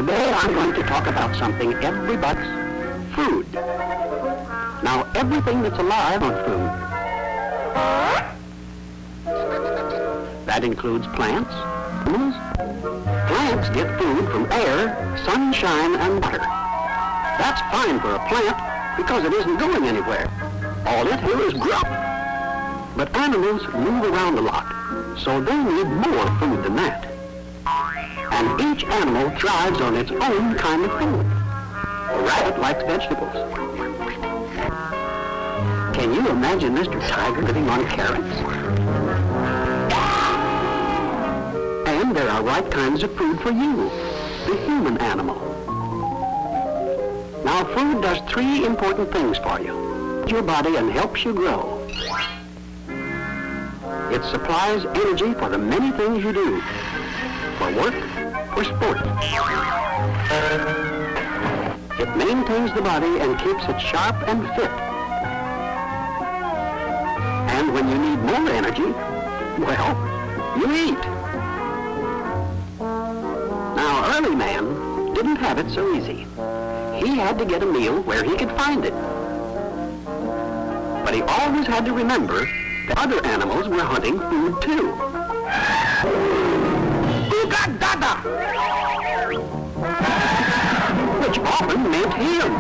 Today I'm going to talk about something everybody's food. Now, everything that's alive on food. That includes plants, animals. Plants get food from air, sunshine, and water. That's fine for a plant because it isn't going anywhere. All it do is grow. But animals move around a lot, so they need more food than that. And each animal thrives on its own kind of food. A rabbit likes vegetables. Can you imagine Mr. Tiger living on carrots? And there are right kinds of food for you, the human animal. Now, food does three important things for you. Your body and helps you grow. It supplies energy for the many things you do, for work, for sport. It maintains the body and keeps it sharp and fit. And when you need more energy, well, you eat. Now, early man didn't have it so easy. He had to get a meal where he could find it. But he always had to remember that other animals were hunting food too. Ooga-gaga! Which often meant him.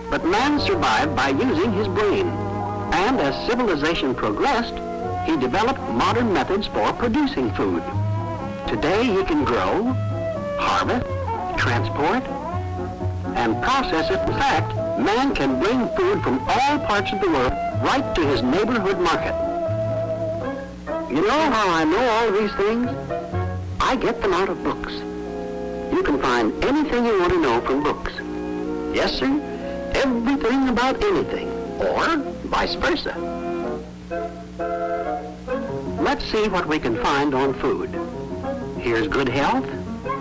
But man survived by using his brain. And as civilization progressed, he developed modern methods for producing food. Today he can grow, harvest, transport, and process it. In fact, man can bring food from all parts of the world right to his neighborhood market. You know how I know all these things? I get them out of books. You can find anything you want to know from books. Yes, sir, everything about anything, or vice versa. Let's see what we can find on food. Here's good health,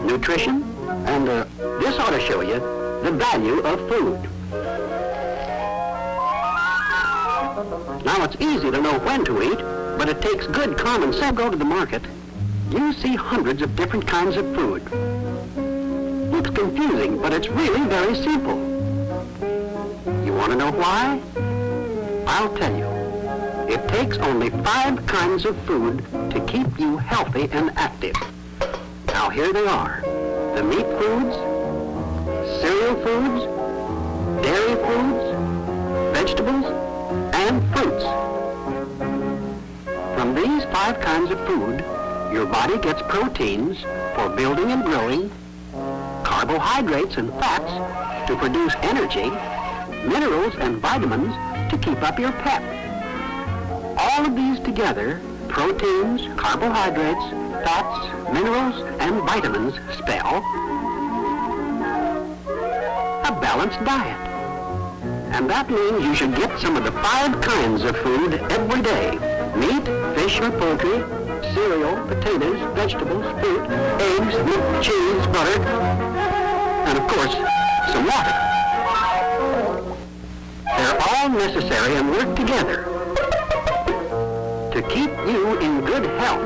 nutrition, and this ought to show you the value of food. Now, it's easy to know when to eat, but it takes good common sense. Go to the market, you see hundreds of different kinds of food. It's confusing, but it's really very simple. You want to know why? I'll tell you. It takes only 5 kinds of food to keep you healthy and active. Now, here they are. The meat foods, cereal foods, dairy foods, vegetables, and fruits. From these 5 kinds of food, your body gets proteins for building and growing, carbohydrates and fats to produce energy, minerals and vitamins to keep up your pep. All of these together, proteins, carbohydrates, fats, minerals, and vitamins, spell a balanced diet. And that means you should get some of the 5 kinds of food every day. Meat, fish or poultry, cereal, potatoes, vegetables, fruit, eggs, milk, cheese, butter, and of course, some water. They're all necessary and work together to keep you in good health.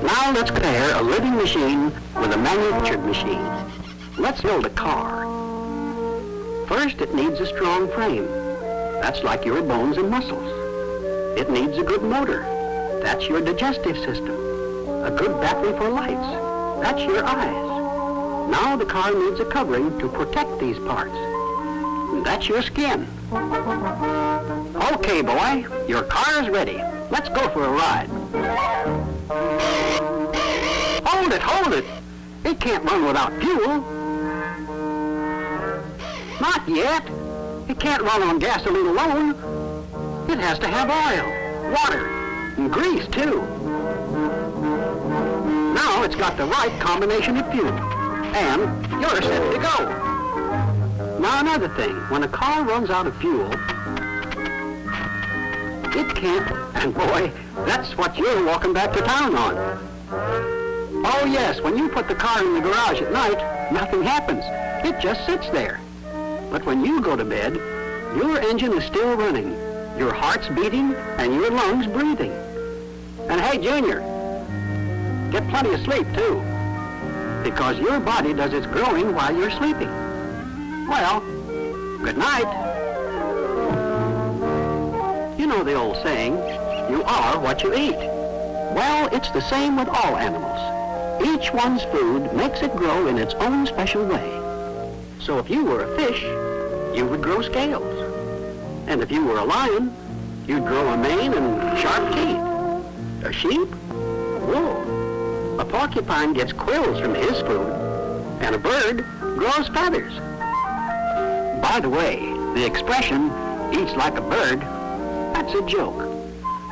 Now let's compare a living machine with a manufactured machine. Let's build a car. First, it needs a strong frame. That's like your bones and muscles. It needs a good motor. That's your digestive system. A good battery for lights. That's your eyes. Now the car needs a covering to protect these parts. That's your skin. Okay, boy, your car is ready. Let's go for a ride. Hold it, hold it. It can't run without fuel. Not yet. It can't run on gasoline alone. It has to have oil, water, and grease, too. Now it's got the right combination of fuel. And you're set to go. Now another thing, when a car runs out of fuel, it can't, and boy, that's what you're walking back to town on. Oh yes, when you put the car in the garage at night, nothing happens. It just sits there. But when you go to bed, your engine is still running, your heart's beating, and your lungs breathing. And hey, Junior, Get plenty of sleep, too, because your body does its growing while you're sleeping. Well, good night. You know the old saying, you are what you eat. Well, it's the same with all animals. Each one's food makes it grow in its own special way. So if you were a fish, you would grow scales. And if you were a lion, you'd grow a mane and sharp teeth. A sheep? Wool. A porcupine gets quills from his food. And a bird grows feathers. By the way, the expression, eats like a bird, that's a joke.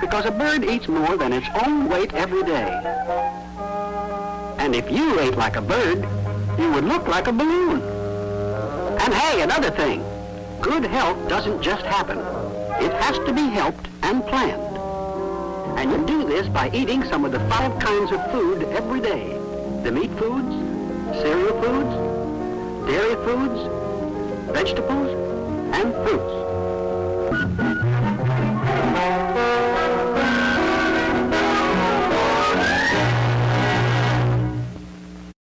Because a bird eats more than its own weight every day. And if you ate like a bird, you would look like a balloon. And hey, another thing, good health doesn't just happen. It has to be helped and planned. And you do this by eating some of the 5 kinds of food every day. The meat foods, cereal foods, dairy foods, vegetables,